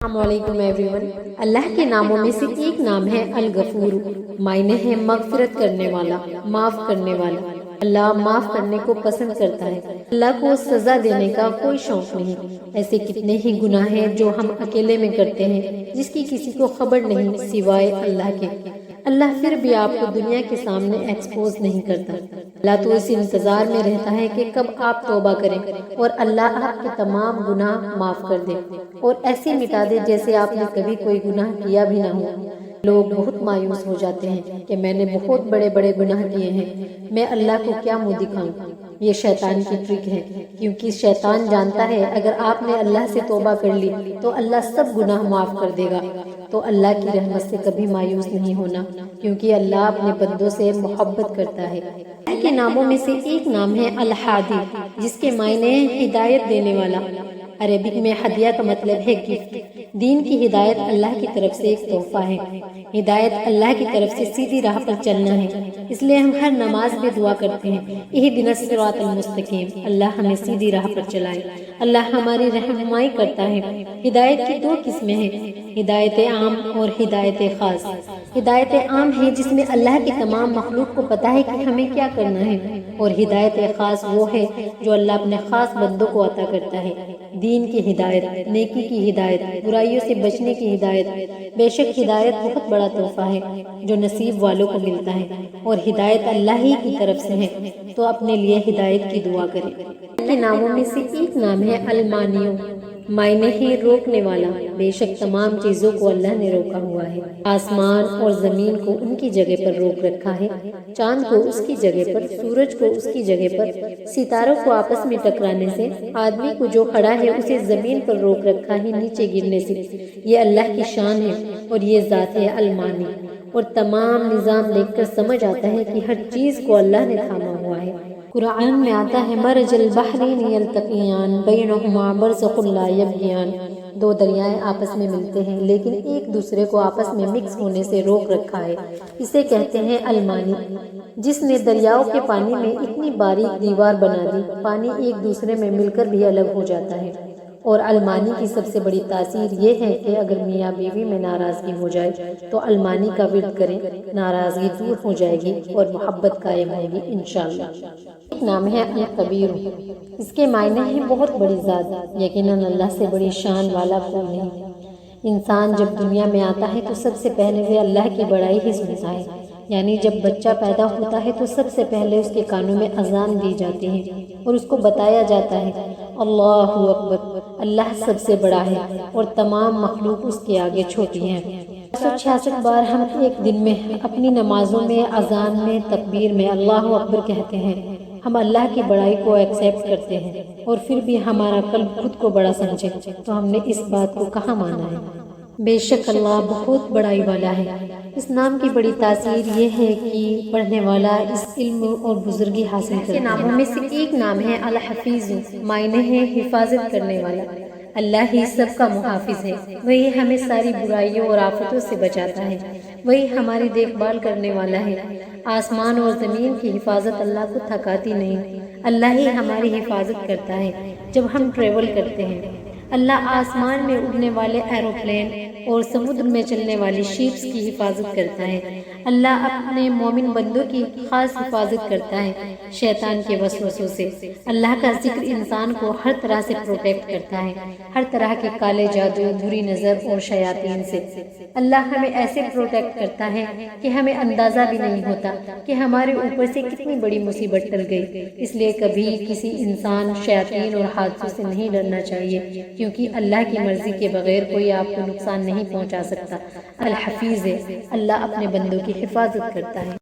السلام علیکم every one. اللہ کے ناموں میں سے ایک نام ہے الغفور، معنی ہے مغفرت کرنے والا، معاف کرنے والا۔ اللہ معاف کرنے کو پسند کرتا ہے۔ اللہ کو سزا دینے کا کوئی شوق نہیں۔ ایسے کتنے ہی گناہ ہیں جو ہم اکیلے میں کرتے ہیں جس کی کسی کو خبر نہیں سوائے اللہ کے۔ اللہ پھر بھی آپ کو دنیا کے سامنے ایکسپوز نہیں کرتا۔ اللہ تو اس انتظار میں رہتا ہے کہ کب آپ توبہ کریں اور اللہ آپ کے تمام گناہ معاف کر دے اور ایسے مٹا دے جیسے آپ نے کبھی کوئی گناہ کیا بھی نہ ہو۔ لوگ بہت مایوس ہو جاتے ہیں کہ میں نے بہت بڑے بڑے گناہ کیے ہیں، میں اللہ کو کیا منہ دکھاؤں۔ یہ شیطان کی ٹرک ہے، کیونکہ شیطان جانتا ہے اگر آپ نے اللہ سے توبہ کر لی تو اللہ سب گناہ معاف کر دے گا۔ تو اللہ کی رحمت سے کبھی مایوس نہیں ہونا، کیونکہ اللہ اپنے بندوں سے محبت کرتا ہے۔ اللہ کے ناموں میں سے ایک نام ہے الہادی، جس کے معنی ہیں ہدایت دینے والا۔ عربک میں ہدیہ کا مطلب ہے گفٹ۔ دین کی ہدایت اللہ کی طرف سے ایک تحفہ ہے۔ ہدایت اللہ کی طرف سے سیدھی راہ پر چلنا ہے، اس لیے ہم ہر نماز میں دعا کرتے ہیں اہدنا الصراط المستقیم، اللہ ہمیں سیدھی راہ پر چلائے۔ اللہ ہماری رہنمائی کرتا ہے۔ ہدایت کی دو قسمیں ہیں، ہدایت عام اور ہدایت خاص۔ ہدایت عام ہے جس میں اللہ کی تمام مخلوق کو پتہ ہے کہ ہمیں کیا کرنا ہے، اور ہدایت خاص وہ ہے جو اللہ اپنے خاص بندوں کو عطا کرتا ہے۔ دین کی ہدایت، نیکی کی ہدایت، برائیوں سے بچنے کی ہدایت۔ بے شک ہدایت بہت بڑا تحفہ ہے جو نصیب والوں کو ملتا ہے، اور ہدایت اللہ ہی کی طرف سے ہے، تو اپنے لیے ہدایت کی دعا کریں۔ اللہ کے ناموں میں سے ایک نام ہے المانیو، معنی ہے روکنے والا۔ بے شک تمام چیزوں کو اللہ نے روکا ہوا ہے۔ آسمان اور زمین کو ان کی جگہ پر روک رکھا ہے، چاند کو اس کی جگہ پر، سورج کو اس کی جگہ پر، ستاروں کو آپس میں ٹکرانے سے، آدمی کو جو کھڑا ہے اسے زمین پر روک رکھا ہے نیچے گرنے سے۔ یہ اللہ کی شان ہے اور یہ ذات ہے المانی، اور تمام نظام دیکھ کر سمجھ آتا ہے کہ ہر چیز کو اللہ نے تھاما ہوا ہے۔ قرآن میں آتا ہے مرج البحرین یلتقیان بینہما برزخ لا یبغیان۔ دو دریائیں آپس میں ملتے ہیں لیکن ایک دوسرے کو آپس میں مکس ہونے سے روک رکھا ہے، اسے کہتے ہیں المانی۔ جس نے دریاؤں کے پانی میں اتنی باریک دیوار بنا دی، پانی ایک دوسرے میں مل کر بھی الگ ہو جاتا ہے۔ اور المانی کی سب سے بڑی تاثیر یہ ہے کہ اگر میاں بیوی میں ناراضگی ہو جائے تو المانی کا ورد کریں، ناراضگی دور ہو جائے گی اور محبت قائم ہوگی انشاءاللہ۔ ایک نام ہے الکبیر، اس کے معنی ہے بہت بڑی ذات۔ یقیناً اللہ سے بڑی شان والا کوئی نہیں۔ انسان جب دنیا میں آتا ہے تو سب سے پہلے وہ اللہ کی بڑائی ہی سنتا ہے، یعنی جب بچہ پیدا ہوتا ہے تو سب سے پہلے اس کے کانوں میں اذان دی جاتی ہے اور اس کو بتایا جاتا ہے اللہ اکبر، اللہ سب سے بڑا ہے اور تمام مخلوق اس کے آگے چھوٹی ہیں۔ 166 بار ہم ایک دن میں اپنی نمازوں میں، اذان میں، تکبیر میں اللہ اکبر کہتے ہیں۔ ہم اللہ کی بڑائی کو ایکسیپٹ کرتے ہیں اور پھر بھی ہمارا قلب خود کو بڑا سمجھے تو ہم نے اس بات کو کہاں مانا ہے؟ بے شک اللہ بہت بڑائی والا ہے۔ اس نام کی بڑی تاثیر یہ ہے کہ پڑھنے والا اس علم اور بزرگی حاصل کرتا ہے۔ اس ناموں میں سے ایک نام ہے الحفیظ، معنی ہے حفاظت کرنے والا۔ اللہ ہی سب کا محافظ ہے، وہی ہمیں ساری برائیوں اور آفتوں سے بچاتا ہے، وہی ہماری دیکھ بھال کرنے والا ہے۔ آسمان اور زمین کی حفاظت اللہ کو تھکاتی نہیں، اللہ ہی ہماری حفاظت کرتا ہے جب ہم ٹریول کرتے ہیں۔ اللہ آسمان میں اڑنے والے ایروپلین اور سمندر میں چلنے والی شیپس کی حفاظت کرتا ہے۔ اللہ اپنے مومن بندوں کی خاص حفاظت کرتا ہے شیطان کے وسوسوں سے۔ اللہ کا ذکر انسان کو ہر طرح سے پروٹیکٹ کرتا ہے، ہر طرح کے کالے جادو، بری نظر اور شیاطین سے۔ اللہ ہمیں ایسے پروٹیکٹ کرتا ہے کہ ہمیں اندازہ بھی نہیں ہوتا کہ ہمارے اوپر سے کتنی بڑی مصیبت ٹل گئی۔ اس لیے کبھی کسی انسان، شیاطین اور حادثوں سے نہیں ڈرنا چاہیے، کیونکہ اللہ کی مرضی کے بغیر کوئی آپ کو نقصان نہیں پہنچا سکتا۔ الحفیظ ہے، اللہ اپنے بندوں کی حفاظت کرتا ہے۔